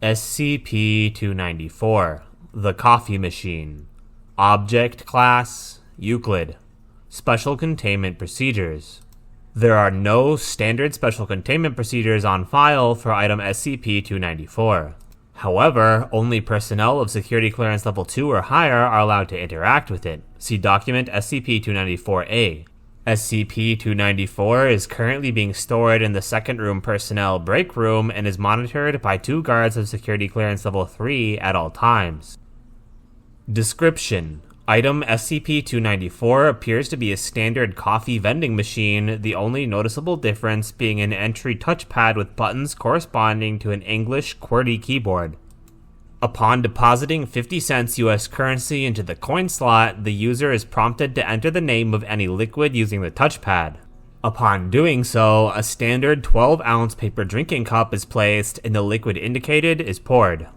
SCP-294, the Coffee Machine. Object Class: Euclid. Special Containment Procedures. There are no standard special containment procedures on file for item SCP-294. However, only personnel of Security Clearance Level 2 or higher are allowed to interact with it. See Document SCP-294-A. SCP-294 is currently being stored in the Second Room Personnel Break Room and is monitored by 2 guards of Security Clearance Level 3 at all times. Description: Item SCP-294 appears to be a standard coffee vending machine, the only noticeable difference being an entry touchpad with buttons corresponding to an English QWERTY keyboard. Upon depositing 50 cents US currency into the coin slot, the user is prompted to enter the name of any liquid using the touchpad. Upon doing so, a standard 12-ounce paper drinking cup is placed and the liquid indicated is poured.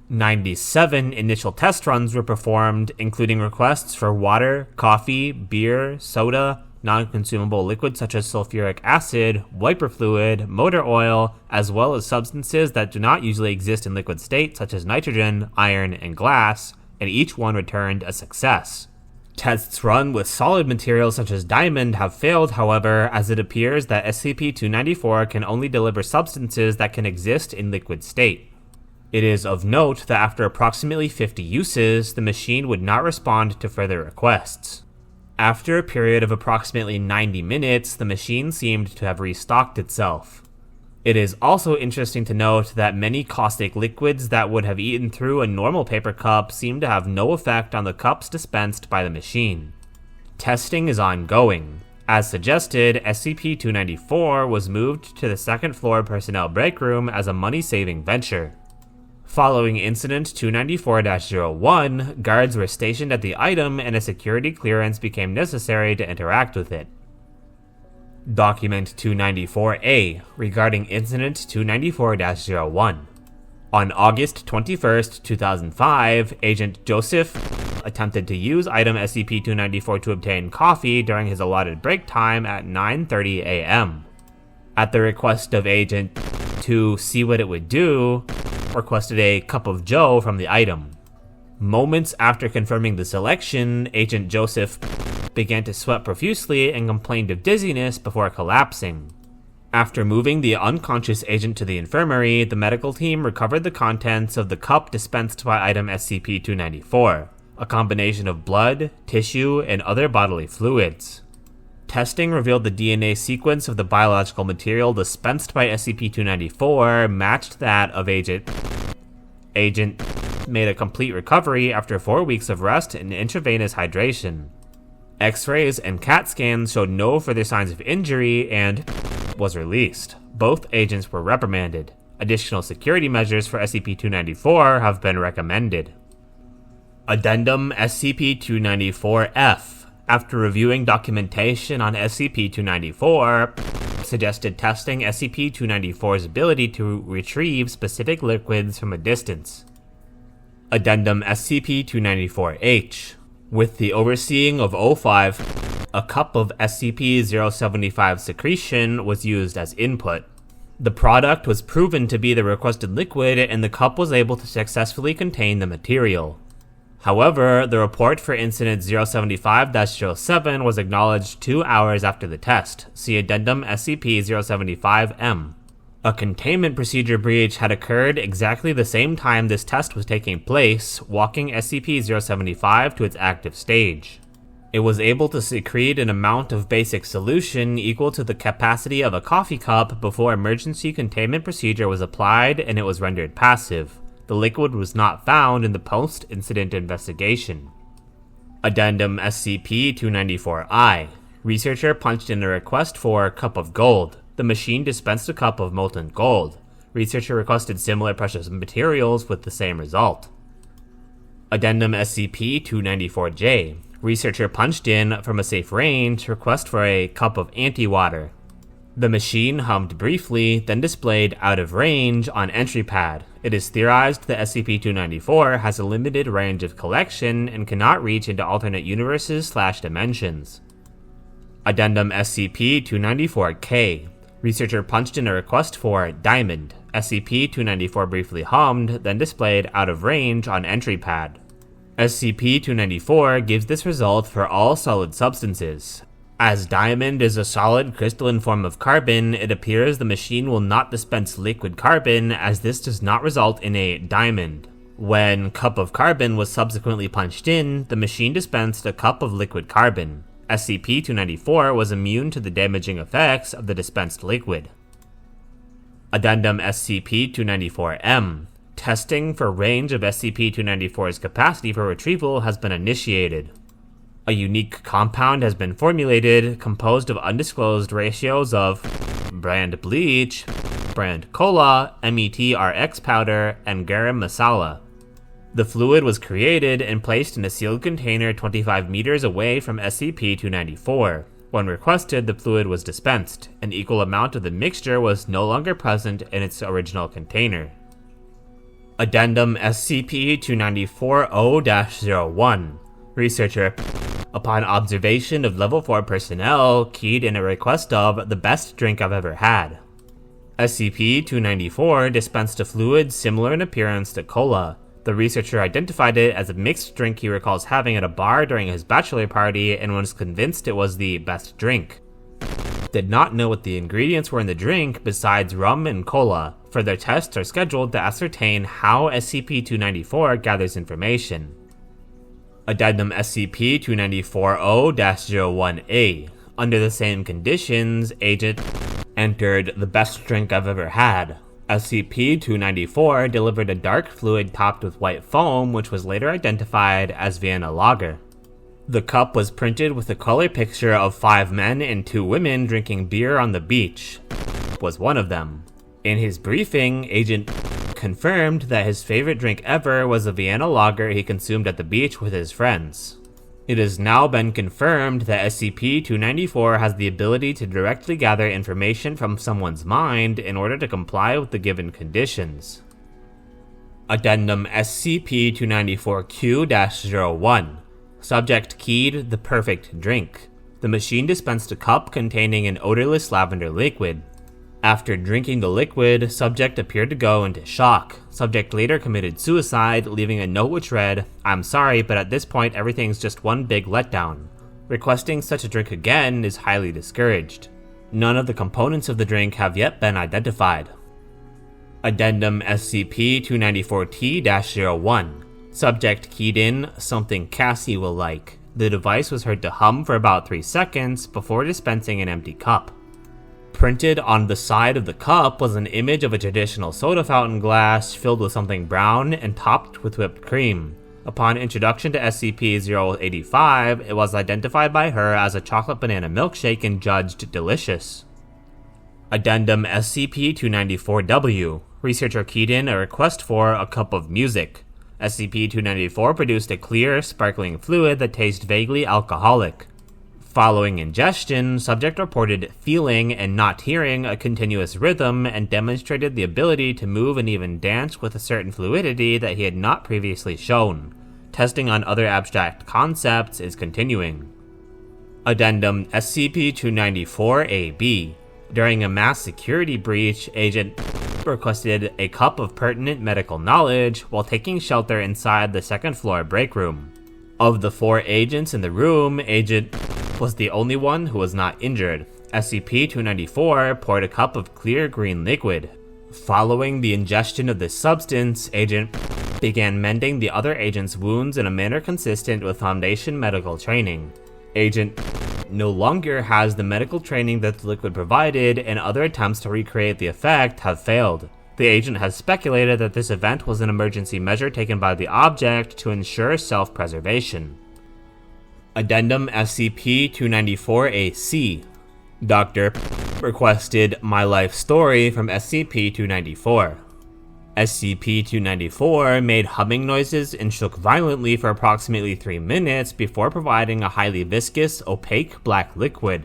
97 initial test runs were performed, including requests for water, coffee, beer, soda, non-consumable liquids such as sulfuric acid, wiper fluid, motor oil, as well as substances that do not usually exist in liquid state such as nitrogen, iron, and glass, and each one returned a success. Tests run with solid materials such as diamond have failed, however, as it appears that SCP-294 can only deliver substances that can exist in liquid state. It is of note that after approximately 50 uses, the machine would not respond to further requests. After a period of approximately 90 minutes, the machine seemed to have restocked itself. It is also interesting to note that many caustic liquids that would have eaten through a normal paper cup seem to have no effect on the cups dispensed by the machine. Testing is ongoing. As suggested, SCP-294 was moved to the second floor personnel break room as a money-saving venture. Following Incident 294-01, guards were stationed at the item and a security clearance became necessary to interact with it. Document 294-A, regarding Incident 294-01. On August 21, 2005, Agent Joseph attempted to use item SCP-294 to obtain coffee during his allotted break time at 9:30 a.m. At the request of Agent to see what it would do, requested a cup of joe from the item. Moments after confirming the selection, Agent Joseph began to sweat profusely and complained of dizziness before collapsing. After moving the unconscious agent to the infirmary, the medical team recovered the contents of the cup dispensed by item SCP-294, a combination of blood, tissue, and other bodily fluids. Testing revealed the DNA sequence of the biological material dispensed by SCP-294 matched that of Agent made a complete recovery after 4 weeks of rest and intravenous hydration. X-rays and CAT scans showed no further signs of injury and was released. Both agents were reprimanded. Additional security measures for SCP-294 have been recommended. Addendum SCP-294-F. After reviewing documentation on SCP-294, suggested testing SCP-294's ability to retrieve specific liquids from a distance. Addendum SCP-294-H. With the overseeing of O5, a cup of SCP-075 secretion was used as input. The product was proven to be the requested liquid, and the cup was able to successfully contain the material. However, the report for Incident 075-07 was acknowledged 2 hours after the test. See Addendum SCP-075-M. A containment procedure breach had occurred exactly the same time this test was taking place, walking SCP-075 to its active stage. It was able to secrete an amount of basic solution equal to the capacity of a coffee cup before emergency containment procedure was applied, and it was rendered passive. The liquid was not found in the post-incident investigation. Addendum SCP-294-I. Researcher punched in a request for cup of gold. The machine dispensed a cup of molten gold. Researcher requested similar precious materials with the same result. Addendum SCP-294-J. Researcher punched in from a safe range request for a cup of anti-water. The machine hummed briefly, then displayed out of range on entry pad. It is theorized that SCP-294 has a limited range of collection and cannot reach into alternate universes/dimensions. Addendum SCP-294-K. Researcher punched in a request for diamond. SCP-294 briefly hummed, then displayed out of range on entry pad. SCP-294 gives this result for all solid substances. As diamond is a solid crystalline form of carbon, it appears the machine will not dispense liquid carbon, as this does not result in a diamond. When cup of carbon was subsequently punched in, the machine dispensed a cup of liquid carbon. SCP-294 was immune to the damaging effects of the dispensed liquid. Addendum SCP-294-M. Testing for range of SCP-294's capacity for retrieval has been initiated. A unique compound has been formulated, composed of undisclosed ratios of brand bleach, brand cola, METRX powder, and garam masala. The fluid was created and placed in a sealed container 25 meters away from SCP-294. When requested, the fluid was dispensed. An equal amount of the mixture was no longer present in its original container. Addendum SCP-294-0-01. Researcher, upon observation of Level 4 personnel, keyed in a request of the best drink I've ever had. SCP-294 dispensed a fluid similar in appearance to cola. The researcher identified it as a mixed drink he recalls having at a bar during his bachelor party and was convinced it was the best drink. Did not know what the ingredients were in the drink besides rum and cola. Further tests are scheduled to ascertain how SCP-294 gathers information. Addendum SCP-294-0-01A. Under the same conditions, Agent entered the best drink I've ever had. SCP-294 delivered a dark fluid topped with white foam, which was later identified as Vienna Lager. The cup was printed with a color picture of 5 men and 2 women drinking beer on the beach. Was one of them. In his briefing, Agent confirmed that his favorite drink ever was a Vienna Lager he consumed at the beach with his friends. It has now been confirmed that SCP-294 has the ability to directly gather information from someone's mind in order to comply with the given conditions. Addendum SCP-294-Q-01. Subject keyed the perfect drink. The machine dispensed a cup containing an odorless lavender liquid. After drinking the liquid, subject appeared to go into shock. Subject later committed suicide, leaving a note which read, "I'm sorry, but at this point everything's just one big letdown. Requesting such a drink again is highly discouraged. None of the components of the drink have yet been identified." Addendum SCP-294-T-01. Subject keyed in, "something Cassie will like." The device was heard to hum for about 3 seconds before dispensing an empty cup. Printed on the side of the cup was an image of a traditional soda fountain glass filled with something brown and topped with whipped cream. Upon introduction to SCP-085, it was identified by her as a chocolate banana milkshake and judged delicious. Addendum SCP-294-W. Researcher keyed in a request for a cup of music. SCP-294 produced a clear, sparkling fluid that tastes vaguely alcoholic. Following ingestion, subject reported feeling and not hearing a continuous rhythm and demonstrated the ability to move and even dance with a certain fluidity that he had not previously shown. Testing on other abstract concepts is continuing. Addendum SCP-294-AB. During a mass security breach, Agent requested a cup of pertinent medical knowledge while taking shelter inside the second floor break room. Of the 4 agents in the room, Agent was the only one who was not injured. SCP-294 poured a cup of clear green liquid. Following the ingestion of this substance, Agent began mending the other agent's wounds in a manner consistent with Foundation medical training. Agent no longer has the medical training that the liquid provided, and other attempts to recreate the effect have failed. The agent has speculated that this event was an emergency measure taken by the object to ensure self-preservation. Addendum SCP-294-AC. Dr. requested My Life Story from SCP-294. SCP-294 made humming noises and shook violently for approximately 3 minutes before providing a highly viscous, opaque black liquid.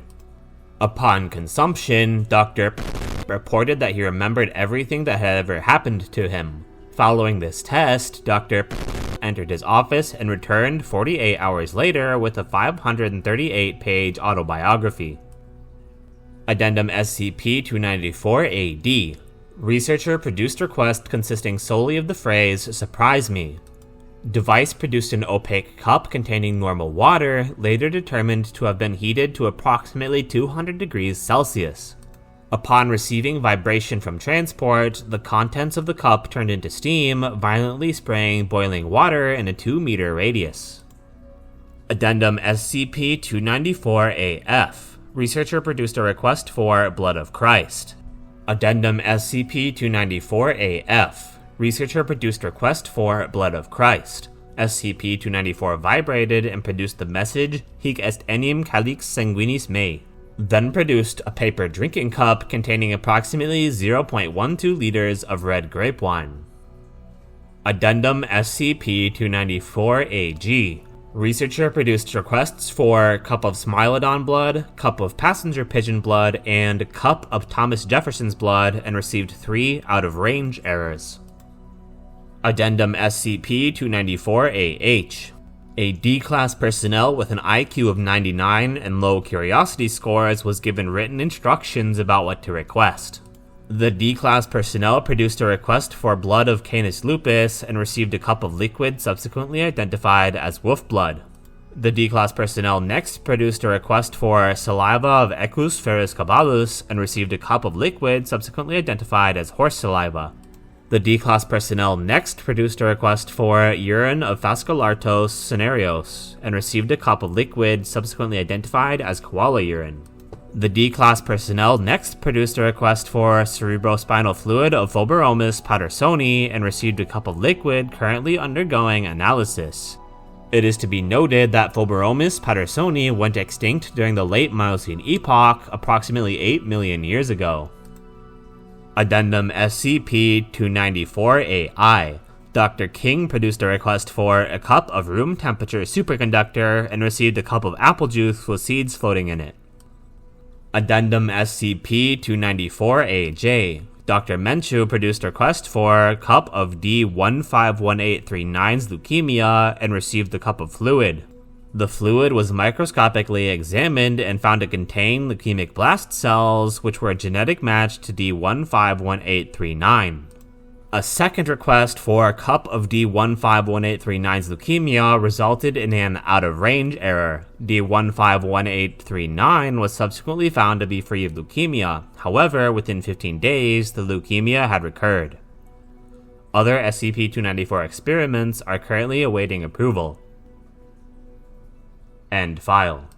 Upon consumption, Dr. reported that he remembered everything that had ever happened to him. Following this test, Dr. entered his office and returned 48 hours later with a 538-page autobiography. Addendum SCP-294-AD. Researcher produced request consisting solely of the phrase, "Surprise me." Device produced an opaque cup containing normal water, later determined to have been heated to approximately 200 degrees Celsius. Upon receiving vibration from transport, the contents of the cup turned into steam, violently spraying boiling water in a 2-meter radius. Addendum SCP-294-AF. Researcher produced a request for Blood of Christ. Addendum SCP-294-AF. Researcher produced request for Blood of Christ. SCP-294 vibrated and produced the message, Hic est enim calix sanguinis mei. Then produced a paper drinking cup containing approximately 0.12 liters of red grape wine. Addendum SCP-294-AG. Researcher produced requests for Cup of Smilodon blood, Cup of Passenger Pigeon blood, and Cup of Thomas Jefferson's blood, and received 3 out-of-range errors. Addendum SCP-294-AH. A D-Class personnel with an IQ of 99 and low curiosity scores was given written instructions about what to request. The D-Class personnel produced a request for blood of Canis lupus and received a cup of liquid subsequently identified as wolf blood. The D-Class personnel next produced a request for saliva of Equus ferus caballus and received a cup of liquid subsequently identified as horse saliva. The D-Class personnel next produced a request for urine of Phascolartos cinereos and received a cup of liquid subsequently identified as koala urine. The D-Class personnel next produced a request for cerebrospinal fluid of Phoberomus pattersoni and received a cup of liquid currently undergoing analysis. It is to be noted that Phoberomus pattersoni went extinct during the late Miocene epoch, approximately 8 million years ago. Addendum SCP-294-AI. Dr. King produced a request for a cup of room temperature superconductor and received a cup of apple juice with seeds floating in it. Addendum SCP-294-AJ. Dr. Menchu produced a request for a cup of D151839's leukemia and received the cup of fluid. The fluid was microscopically examined and found to contain leukemic blast cells, which were a genetic match to D151839. A second request for a cup of D151839's leukemia resulted in an out-of-range error. D151839 was subsequently found to be free of leukemia. However, within 15 days, the leukemia had recurred. Other SCP-294 experiments are currently awaiting approval. End file.